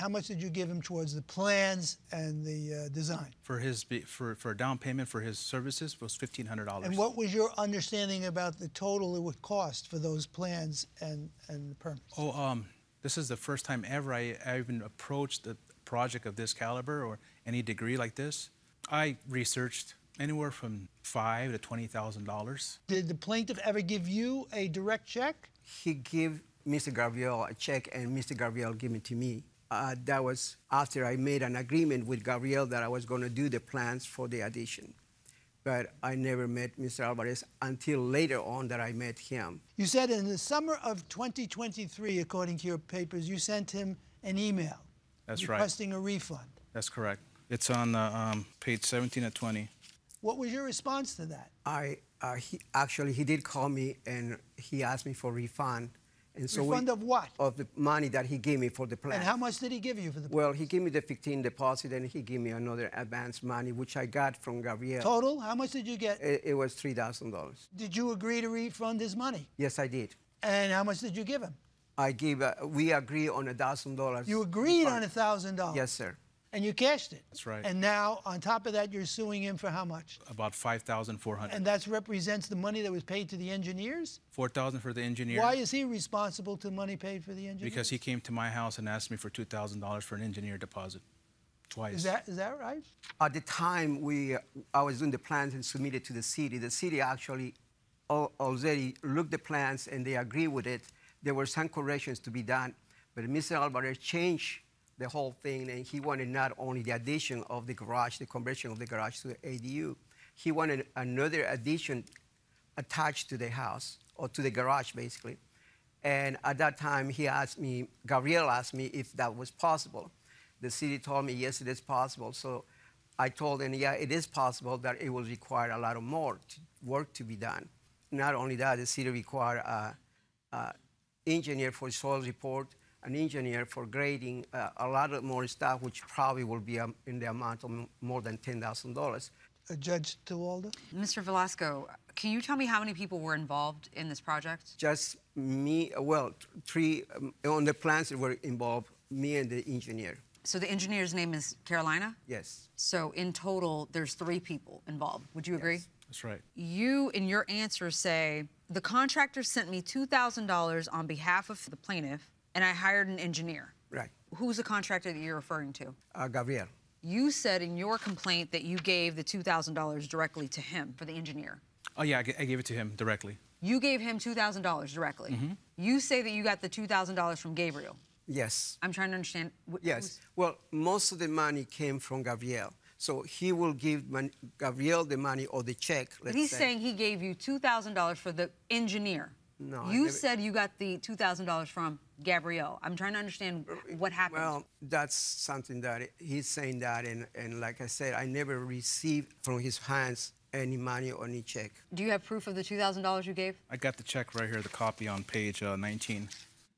how much did you give him towards the plans and the design? For a down payment for his services was $1,500. And what was your understanding about the total it would cost for those plans and the permits? Oh, this is the first time ever I even approached a project of this caliber or any degree like this. I researched anywhere from $5,000 to $20,000. Did the plaintiff ever give you a direct check? He gave Mr. Gabriel a check, and Mr. Gabriel gave it to me. That was after I made an agreement with Gabriel that I was going to do the plans for the addition. But I never met Mr. Alvarez until later on that I met him. You said in the summer of 2023, according to your papers, you sent him an email. That's right. Requesting a refund. That's correct. It's on page 17 of 20. What was your response to that? He did call me and he asked me for a refund. And so refund of what? Of the money that he gave me for the plan. And how much did he give you for the plan? Well, he gave me the 15 deposit and he gave me another advance money, which I got from Gabriel. Total? How much did you get? It was $3,000. Did you agree to refund his money? Yes, I did. And how much did you give him? We agreed on $1,000. You agreed on $1,000? Yes, sir. And you cashed it? That's right. And now, on top of that, you're suing him for how much? About $5,400. And that represents the money that was paid to the engineers? $4,000 for the engineer. Why is he responsible to money paid for the engineers? Because he came to my house and asked me for $2,000 for an engineer deposit. Twice. Is that right? At the time I was doing the plans and submitted to the city actually already looked the plans and they agreed with it. There were some corrections to be done, but Mr. Alvarez changed the whole thing, and he wanted not only the addition of the garage, the conversion of the garage to the ADU, he wanted another addition attached to the house, or to the garage, basically. And at that time, Gabriel asked me if that was possible. The city told me, yes, it is possible. So I told him, yeah, it is possible, that it will require a lot more work to be done. Not only that, the city required an engineer for soil report, an engineer for grading, a lot of more stuff, which probably will be in the amount of more than $10,000. Judge Tewalda? Mr. Velasco, can you tell me how many people were involved in this project? Just me, well, three, on the plans that were involved, me and the engineer. So the engineer's name is Carolina? Yes. So in total, there's 3 people involved. Would you agree? That's right. You, in your answer, say, the contractor sent me $2,000 on behalf of the plaintiff, and I hired an engineer. Right. Who's the contractor that you're referring to? Gabriel. You said in your complaint that you gave the $2,000 directly to him for the engineer. Oh, yeah, I gave it to him directly. You gave him $2,000 directly. Mm-hmm. You say that you got the $2,000 from Gabriel. Yes. I'm trying to understand. Yes. Well, most of the money came from Gabriel. So he will give Gabriel the money or the check, let's say. He's saying he gave you $2,000 for the engineer. No, you said you got the $2,000 from Gabriel. I'm trying to understand what happened. Well, that's something that he's saying that, and like I said, I never received from his hands any money or any check. Do you have proof of the $2,000 you gave? I got the check right here, the copy on page 19.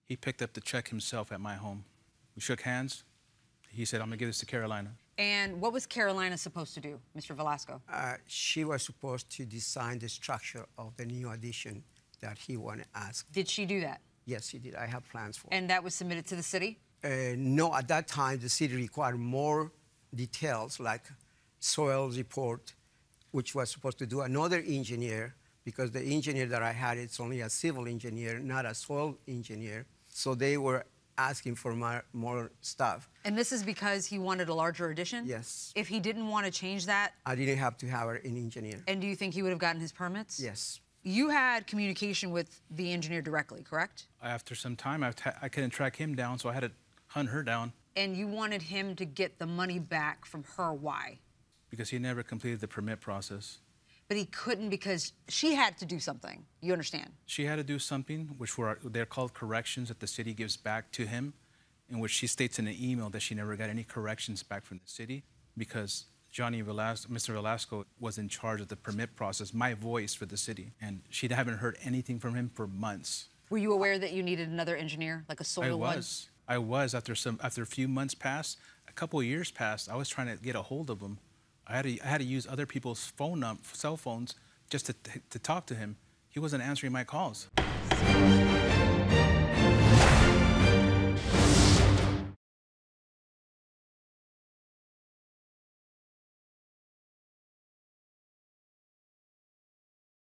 He picked up the check himself at my home. We shook hands. He said, I'm gonna give this to Carolina. And what was Carolina supposed to do, Mr. Velasco? She was supposed to design the structure of the new addition that he wanted to ask. Did she do that? Yes, she did. I have plans for it. And that was submitted to the city? No, at that time, the city required more details, like soil report, which was supposed to do another engineer, because the engineer that I had, it's only a civil engineer, not a soil engineer. So they were asking for more stuff. And this is because he wanted a larger addition? Yes. If he didn't want to change that? I didn't have to have an engineer. And do you think he would have gotten his permits? Yes. You had communication with the engineer directly, correct? After some time, I couldn't track him down, so I had to hunt her down. And you wanted him to get the money back from her. Why? Because he never completed the permit process. But he couldn't because she had to do something. You understand? She had to do something, which they're called corrections that the city gives back to him, in which she states in an email that she never got any corrections back from the city because Mr. Velasco was in charge of the permit process, my voice for the city, and she haven't heard anything from him for months. Were you aware that you needed another engineer, like a soil one? I was. After a few months passed, a couple of years passed, I was trying to get a hold of him. I had to use other people's cell phones just to talk to him. He wasn't answering my calls.